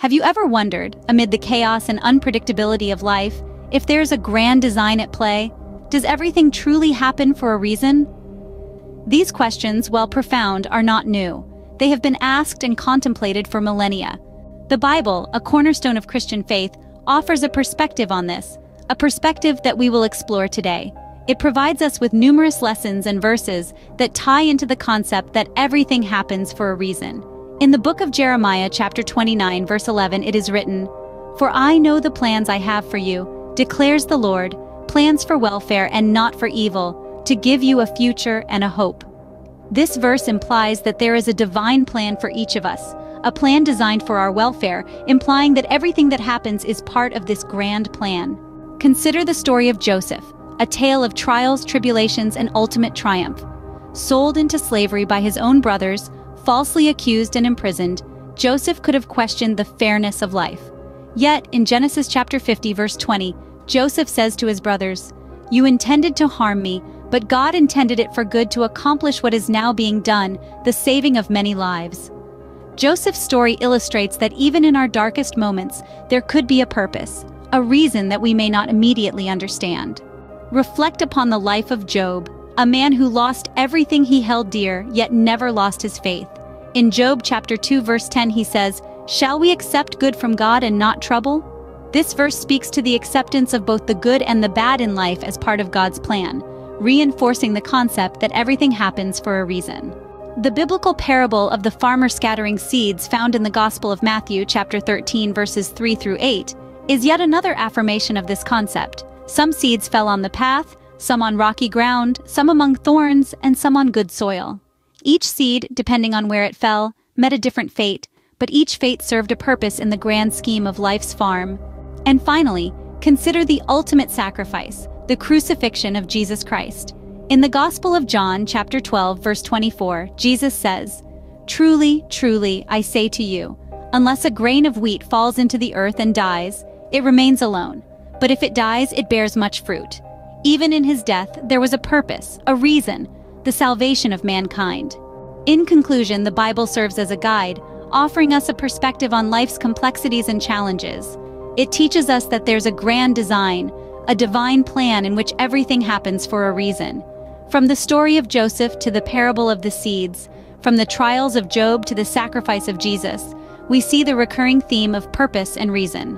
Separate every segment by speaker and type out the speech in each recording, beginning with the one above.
Speaker 1: Have you ever wondered, amid the chaos and unpredictability of life, if there's a grand design at play? Does everything truly happen for a reason? These questions, while profound, are not new. They have been asked and contemplated for millennia. The Bible, a cornerstone of Christian faith, offers a perspective on this, a perspective that we will explore today. It provides us with numerous lessons and verses that tie into the concept that everything happens for a reason. In the book of Jeremiah, chapter 29, verse 11, it is written, "For I know the plans I have for you, declares the Lord, plans for welfare and not for evil, to give you a future and a hope." This verse implies that there is a divine plan for each of us, a plan designed for our welfare, implying that everything that happens is part of this grand plan. Consider the story of Joseph, a tale of trials, tribulations, and ultimate triumph. Sold into slavery by his own brothers, falsely accused and imprisoned, Joseph could have questioned the fairness of life. Yet, in Genesis chapter 50, verse 20, Joseph says to his brothers, "You intended to harm me, but God intended it for good to accomplish what is now being done, the saving of many lives." Joseph's story illustrates that even in our darkest moments, there could be a purpose, a reason that we may not immediately understand. Reflect upon the life of Job, a man who lost everything he held dear, yet never lost his faith. In Job chapter 2, verse 10, he says, "Shall we accept good from God and not trouble?" This verse speaks to the acceptance of both the good and the bad in life as part of God's plan, reinforcing the concept that everything happens for a reason. The biblical parable of the farmer scattering seeds found in the Gospel of Matthew chapter 13, verses 3 through 8, is yet another affirmation of this concept. Some seeds fell on the path, some on rocky ground, some among thorns, and some on good soil. Each seed, depending on where it fell, met a different fate, but each fate served a purpose in the grand scheme of life's farm. And finally, consider the ultimate sacrifice, the crucifixion of Jesus Christ. In the Gospel of John, chapter 12, verse 24, Jesus says, "Truly, truly, I say to you, unless a grain of wheat falls into the earth and dies, it remains alone. But if it dies, it bears much fruit." Even in his death, there was a purpose, a reason, the salvation of mankind. In conclusion, the Bible serves as a guide, offering us a perspective on life's complexities and challenges. It teaches us that there's a grand design, a divine plan in which everything happens for a reason. From the story of Joseph to the parable of the seeds, from the trials of Job to the sacrifice of Jesus, we see the recurring theme of purpose and reason.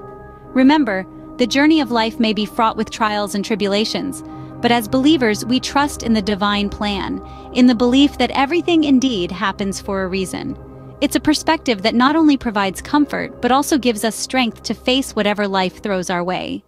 Speaker 1: Remember, the journey of life may be fraught with trials and tribulations, but as believers, we trust in the divine plan, in the belief that everything indeed happens for a reason. It's a perspective that not only provides comfort, but also gives us strength to face whatever life throws our way.